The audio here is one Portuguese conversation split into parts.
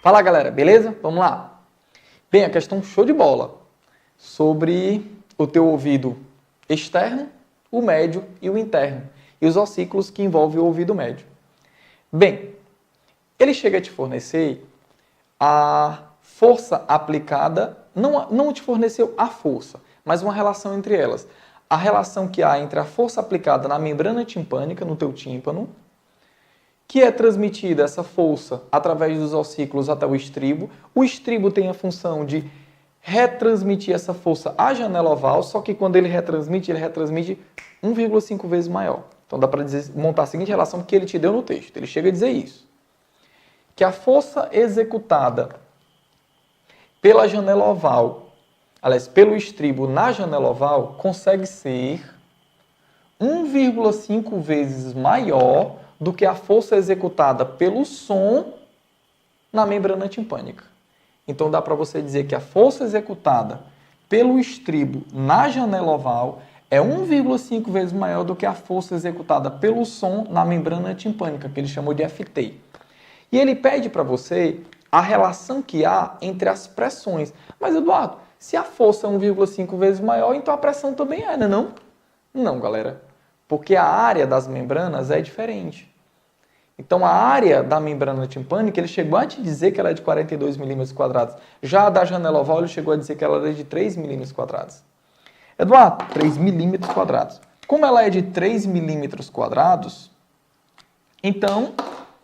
Fala galera, beleza? Vamos lá. Bem, a questão show de bola sobre o teu ouvido externo, o médio e o interno, e os ossículos que envolvem o ouvido médio. Bem, ele chega a te fornecer a força aplicada, não te forneceu a força, mas uma relação entre elas. A relação que há entre a força aplicada na membrana timpânica, no teu tímpano, que é transmitida essa força através dos ossículos até o estribo. O estribo tem a função de retransmitir essa força à janela oval, só que quando ele retransmite 1,5 vezes maior. Então dá para montar a seguinte relação que ele te deu no texto. Ele chega a dizer isso. Que a força executada pela janela oval, aliás, pelo estribo na janela oval, consegue ser 1,5 vezes maior do que a força executada pelo som na membrana timpânica. Então dá para você dizer que a força executada pelo estribo na janela oval é 1,5 vezes maior do que a força executada pelo som na membrana timpânica, que ele chamou de FT. E ele pede para você a relação que há entre as pressões. Mas, Eduardo, se a força é 1,5 vezes maior, então a pressão também é, não? Não, galera. Porque a área das membranas é diferente. Então, a área da membrana timpânica, ele chegou a te dizer que ela é de 42 milímetros quadrados. Já a da janela oval, ele chegou a dizer que ela é de 3 milímetros quadrados. Eduardo, 3 milímetros quadrados. Como ela é de 3 milímetros quadrados, então,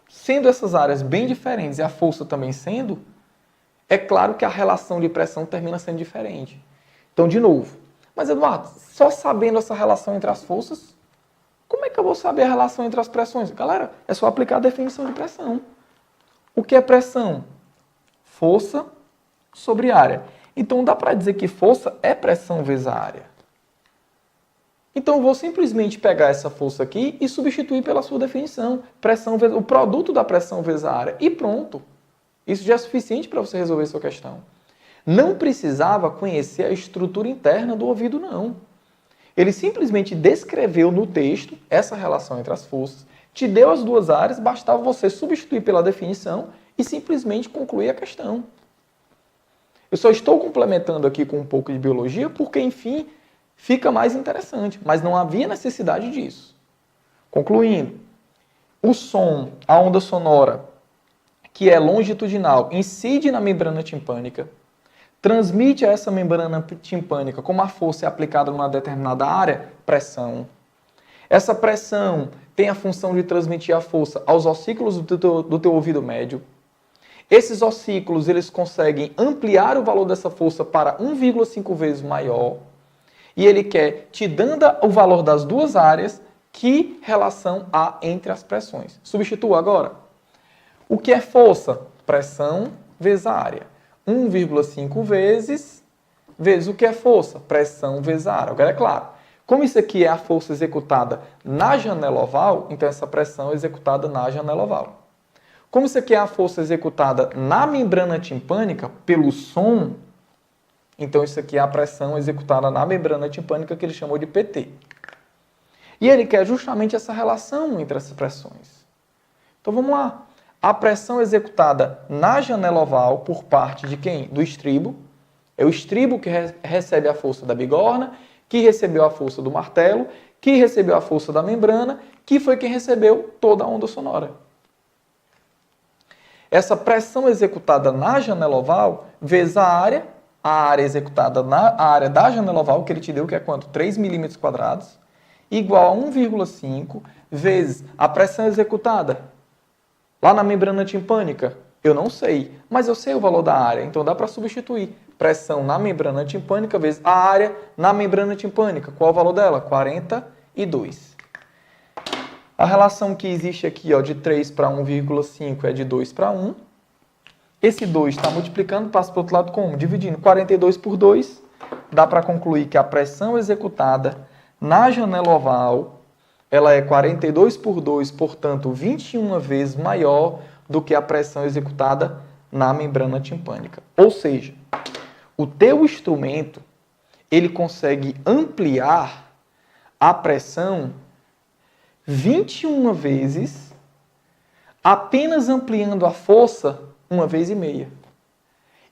sendo essas áreas bem diferentes e a força também sendo, é claro que a relação de pressão termina sendo diferente. Então, de novo, mas Eduardo, só sabendo essa relação entre as forças, como é que eu vou saber a relação entre as pressões? Galera, é só aplicar a definição de pressão. O que é pressão? Força sobre área. Então, dá para dizer que força é pressão vezes a área. Então, eu vou simplesmente pegar essa força aqui e substituir pela sua definição. Pressão vezes, o produto da pressão vezes a área. E pronto. Isso já é suficiente para você resolver a sua questão. Não precisava conhecer a estrutura interna do ouvido, não. Ele simplesmente descreveu no texto essa relação entre as forças, te deu as duas áreas, bastava você substituir pela definição e simplesmente concluir a questão. Eu só estou complementando aqui com um pouco de biologia porque, enfim, fica mais interessante, mas não havia necessidade disso. Concluindo, o som, a onda sonora, que é longitudinal, incide na membrana timpânica, transmite a essa membrana timpânica como a força é aplicada numa determinada área, pressão. Essa pressão tem a função de transmitir a força aos ossículos do teu ouvido médio. Esses ossículos eles conseguem ampliar o valor dessa força para 1,5 vezes maior. E ele quer, te dando o valor das duas áreas, que relação há entre as pressões. Substitua agora. O que é força? Pressão vezes a área. 1,5 vezes o que é força? Pressão vezes a área. Agora é claro. Como isso aqui é a força executada na janela oval, então essa pressão é executada na janela oval. Como isso aqui é a força executada na membrana timpânica pelo som, então isso aqui é a pressão executada na membrana timpânica que ele chamou de PT. E ele quer justamente essa relação entre essas pressões. Então vamos lá. A pressão executada na janela oval por parte de quem? Do estribo. É o estribo que recebe a força da bigorna, que recebeu a força do martelo, que recebeu a força da membrana, que foi quem recebeu toda a onda sonora. Essa pressão executada na janela oval vezes a área executada na área da janela oval, que ele te deu, que é quanto? 3 milímetros quadrados, igual a 1,5 vezes a pressão executada lá na membrana timpânica, eu não sei, mas eu sei o valor da área, então dá para substituir. Pressão na membrana timpânica vezes a área na membrana timpânica. Qual o valor dela? 42. A relação que existe aqui, ó, de 3 para 1,5 é de 2 para 1. Esse 2 está multiplicando, passa para o outro lado como? Dividindo 42 por 2. Dá para concluir que a pressão executada na janela oval ela é 42 por 2, portanto, 21 vezes maior do que a pressão executada na membrana timpânica. Ou seja, o teu instrumento, ele consegue ampliar a pressão 21 vezes, apenas ampliando a força 1,5 vezes.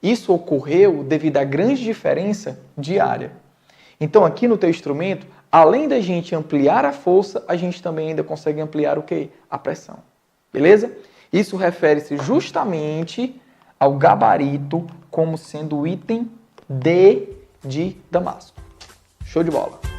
Isso ocorreu devido à grande diferença de área. Então, aqui no teu instrumento, além da gente ampliar a força, a gente também ainda consegue ampliar o quê? A pressão. Beleza? Isso refere-se justamente ao gabarito como sendo o item D de Damasco. Show de bola!